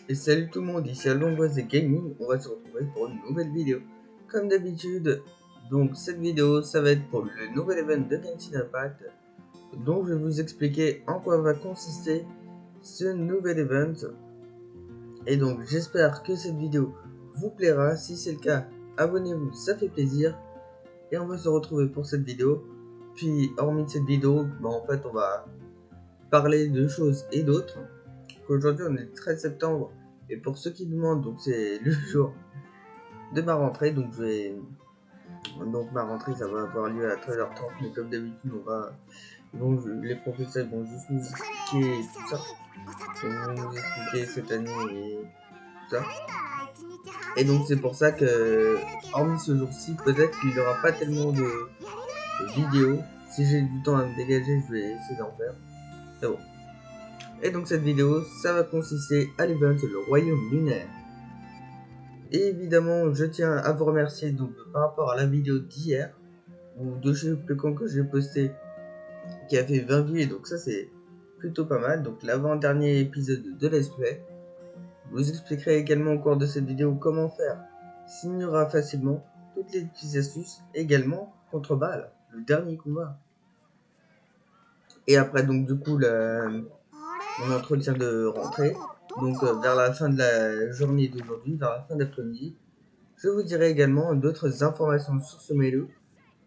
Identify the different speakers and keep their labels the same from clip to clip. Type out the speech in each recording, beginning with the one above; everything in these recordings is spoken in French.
Speaker 1: Et salut tout le monde, ici Alongoise et Gaming, on va se retrouver pour une nouvelle vidéo. Comme d'habitude, donc cette vidéo, ça va être pour le nouvel event de Genshin Impact, dont je vais vous expliquer en quoi va consister ce nouvel event. Et donc j'espère que cette vidéo vous plaira, si c'est le cas, abonnez-vous, ça fait plaisir. Et on va se retrouver pour cette vidéo. Puis hormis cette vidéo, en fait on va parler de choses et d'autres. Aujourd'hui on est le 13 septembre et pour ceux qui demandent, donc c'est le jour de ma rentrée, donc ma rentrée ça va avoir lieu à 13h30, mais comme d'habitude les professeurs vont juste nous expliquer tout ça, vont nous expliquer cette année et tout ça. Et donc c'est pour ça que hormis ce jour-ci, peut-être qu'il n'y aura pas tellement de vidéos. Si j'ai du temps à me dégager, je vais essayer d'en faire. C'est bon. Et donc cette vidéo, ça va consister à l'event le Royaume Lunaire. Et évidemment, je tiens à vous remercier donc par rapport à la vidéo d'hier, ou de je sais plus quand que j'ai posté, qui a fait 20 vues, et donc ça c'est plutôt pas mal. Donc l'avant-dernier épisode de Let's Play. Je vous expliquerai également au cours de cette vidéo comment faire Signora facilement, toutes les petites astuces, également contre Baal, le dernier combat. Et après donc du coup mon entretien de rentrée, donc vers la fin de la journée d'aujourd'hui, vers la fin d'après-midi, je vous dirai également d'autres informations sur ce mail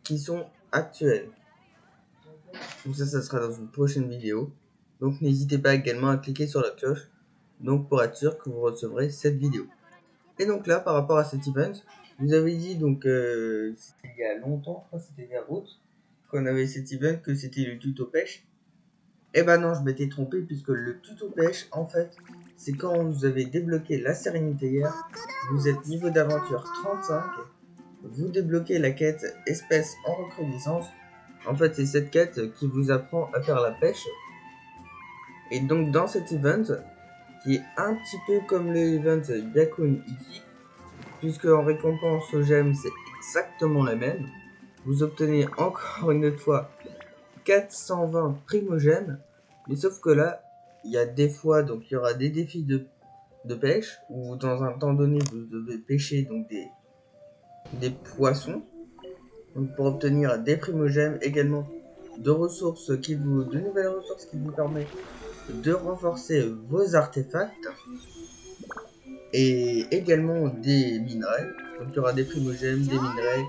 Speaker 1: qui sont actuelles. Donc ça sera dans une prochaine vidéo. Donc n'hésitez pas également à cliquer sur la cloche, donc pour être sûr que vous recevrez cette vidéo. Et donc là, par rapport à cet event, vous avez dit donc c'était il y a longtemps, je crois que c'était vers août, qu'on avait cet event, que c'était le tuto pêche. Et ben non, je m'étais trompé, puisque le tuto pêche, en fait, c'est quand vous avez débloqué la sérénité hier, vous êtes niveau d'aventure 35, vous débloquez la quête espèce en recrudescence. En fait, c'est cette quête qui vous apprend à faire la pêche. Et donc dans cet event, qui est un petit peu comme le event Yakun Iki, puisque en récompense aux gemmes, c'est exactement la même, vous obtenez encore une autre fois 420 primogèmes, mais sauf que là, il y a des fois, donc il y aura des défis de pêche, où dans un temps donné, vous devez pêcher donc des poissons, donc pour obtenir des primogèmes, également de nouvelles ressources qui vous permettent de renforcer vos artefacts, et également des minerais. Donc il y aura des primogèmes, des minerais,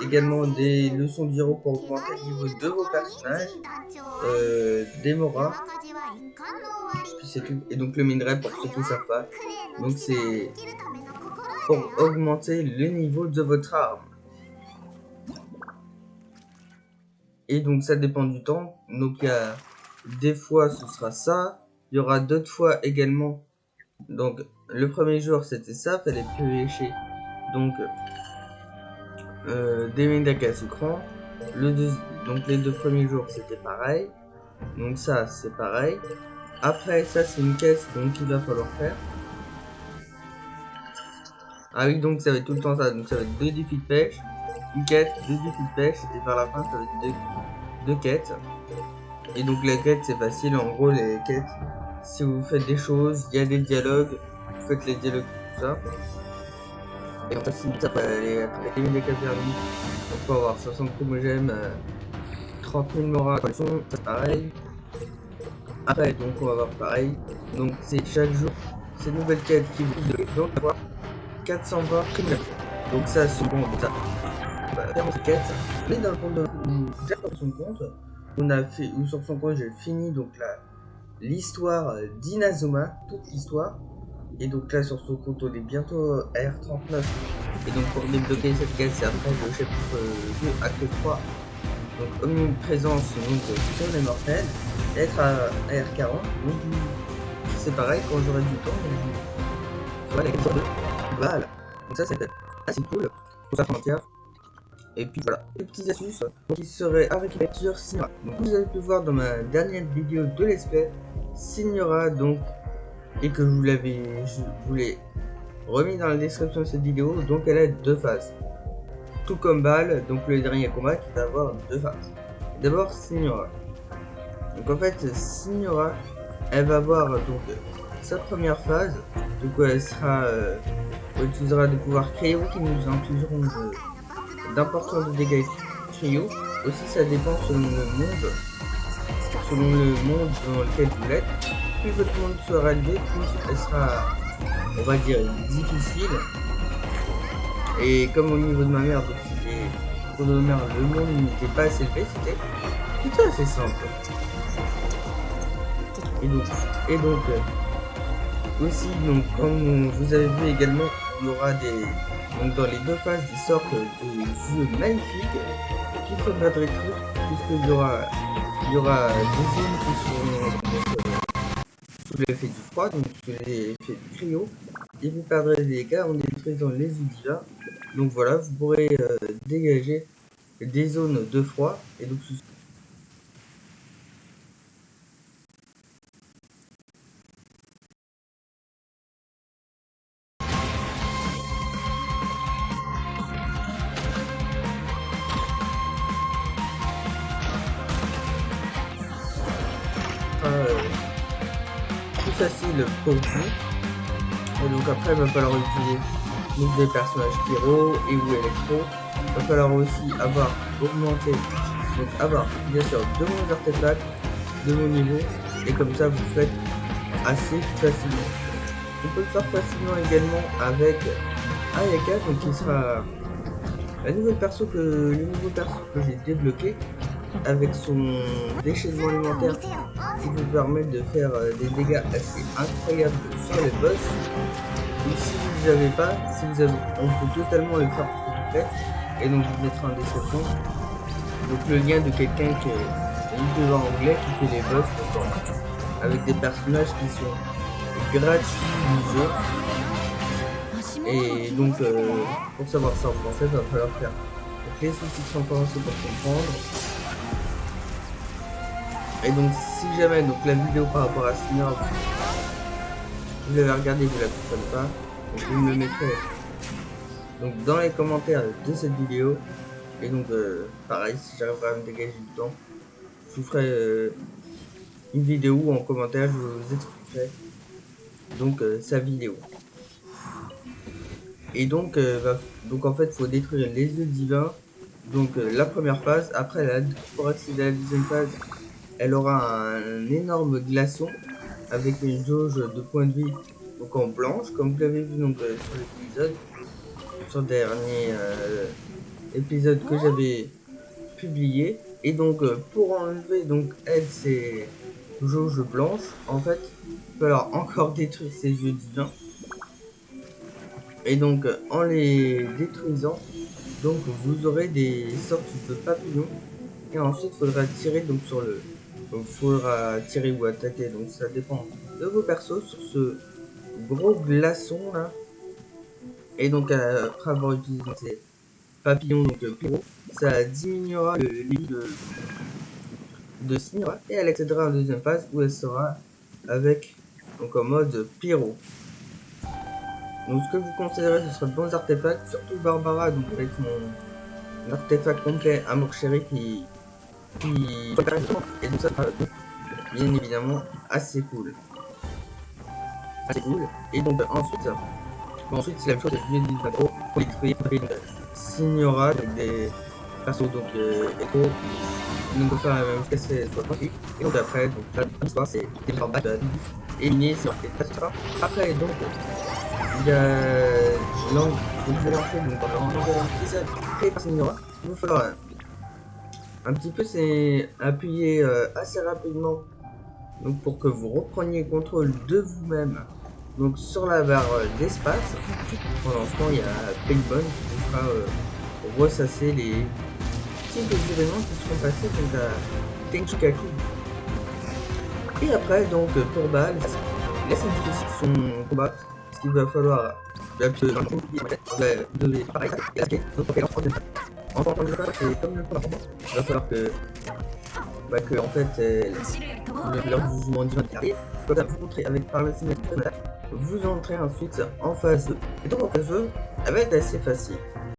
Speaker 1: également des leçons d'hero pour augmenter le niveau de vos personnages, des moras, puis c'est tout. Et donc le minerai, pour ceux qui ne savent pas, donc c'est pour augmenter le niveau de votre arme. Et donc ça dépend du temps, donc il y a des fois ce sera ça, il y aura d'autres fois également. Donc le premier jour c'était ça, fallait piocher donc des médailles sucrants. Donc les deux premiers jours c'était pareil, donc ça c'est pareil. Après ça c'est une caisse donc il va falloir faire. Ah oui, donc ça va être tout le temps ça, donc ça va être 2 défis de pêche, une quête, 2 défis de pêche, et vers la fin ça va être 2 quêtes. Et donc les quêtes c'est facile, en gros les quêtes, si vous faites des choses, il y a des dialogues, vous faites les dialogues, tout ça. Et ensuite ça va aller les médailles permis, donc faut avoir 60 primogèmes, 30 000 moras, c'est pareil. Après donc on va voir pareil, donc c'est chaque jour ces nouvelles quêtes qui vous donnent avoir 420 primogèmes. Donc ça c'est bon, ça on va faire cette quête, mais dans le compte de déjà sur son compte, on a fait, ou sur son compte j'ai fini donc l'histoire d'Inazuma, toute l'histoire. Et donc là sur son compte on est bientôt R39. Et donc pour débloquer cette quête c'est après le chapitre 2 acte 3. Donc omniprésence donc sur les mortels. Être à R40. Donc c'est pareil, quand j'aurai du temps, je ferai la quête 2. Voilà. Donc ça c'est assez cool. Pour ça frontière. Et puis voilà, les petites astuces qui seraient à récupérer sur Signora. Donc vous avez pu voir dans ma dernière vidéo de Let's Play Signora, donc, et que je vous l'ai remis dans la description de cette vidéo, donc elle a 2 phases. Tout comme Baal, donc le dernier combat qui va avoir 2 phases. D'abord Signora. Donc en fait Signora, elle va avoir donc sa première phase, donc elle sera, on utilisera des pouvoirs cryo qui nous infligeront d'importants dégâts cryo. Aussi ça dépend selon le monde dans lequel vous êtes. Plus votre monde sera élevé, plus elle sera, on va dire, difficile. Et comme au niveau de ma mère, donc pour de ma mère, le monde n'était pas assez élevé, c'était plutôt assez simple. Et donc aussi, donc, comme vous avez vu également, il y aura donc dans les deux phases des sortes de jeux magnifiques qu'il faudra détruire, puisqu'il y aura des zones qui seront sous l'effet du froid, donc sous l'effet du cryo, et vous perdrez des dégâts en détruisant les Udila. Donc voilà, vous pourrez dégager des zones de froid, et donc plus facile pour vous. Et donc après il va falloir utiliser donc des personnages pyro et ou électro. Il va falloir aussi avoir augmenté, donc avoir bien sûr de bons artefacts, de bons niveaux, et comme ça vous faites assez facilement. On peut le faire facilement également avec Ayaka, donc qui sera le nouveau perso que j'ai débloqué avec son déchaînement alimentaire qui vous permet de faire des dégâts assez incroyables sur les boss. Et si vous n'avez pas, on peut totalement le faire pour vous faites, et donc vous mettre en description donc le lien de quelqu'un qui est YouTuber anglais qui fait les boss avec des personnages qui sont gratuits du jeu. Et donc pour savoir ça en français, il va falloir faire donc, les sous-titres en français pour comprendre. Et donc si jamais donc la vidéo par rapport à Senior vous l'avez regardé, vous la comprenez pas, donc vous me le mettrez donc dans les commentaires de cette vidéo. Et donc pareil, si j'arriverai à me dégager du temps, je vous ferai une vidéo où en commentaire je vous expliquerai donc sa vidéo. Et donc en fait faut détruire les yeux divins, donc la première phase. Après pour accéder à la deuxième phase, elle aura un énorme glaçon avec une jauge de points de vie donc en blanche, comme vous l'avez vu donc sur le dernier épisode que j'avais publié. Et donc pour enlever donc ces jauges blanches, en fait il va falloir encore détruire ces yeux divins. Et donc en les détruisant, donc vous aurez des sortes de papillons, et ensuite il faudra tirer donc sur le faudra tirer ou attaquer, donc ça dépend de vos persos, sur ce gros glaçon là. Et donc après avoir utilisé ces papillons donc pyro, ça diminuera le lit de Senior, et elle accédera en deuxième phase où elle sera avec donc en mode pyro. Donc ce que je vous conseillerais, ce sera de bons artefacts, surtout Barbara, donc avec mon artefact complet Amour Chéri qui et donc ça sera bien évidemment assez cool. Et donc ensuite c'est la même chose que je dis pour les détruire. Signora avec des persos donc écho, donc on va faire la même chose que soit tranquille. Et donc après donc l'histoire c'est des combats éliminés sur les tasses. Après donc il y a donc je vais lancer donc dans l'épisode créé par Signora. Il va falloir un petit peu appuyer assez rapidement donc pour que vous repreniez contrôle de vous-même donc sur la barre d'espace. Pendant ce temps il y a Paintball qui vous fera ressasser les petits événements qui seront passés donc à Tenchikaku. Et après donc pour Baal, laisse difficile son combat, parce qu'il va falloir c'est comme le combat. Il va falloir que en fait leur jugement divin qui arrive, comme ça vous montrez avec par la signature, vous entrez ensuite en phase 2. Et donc en phase 2, elle va être assez facile.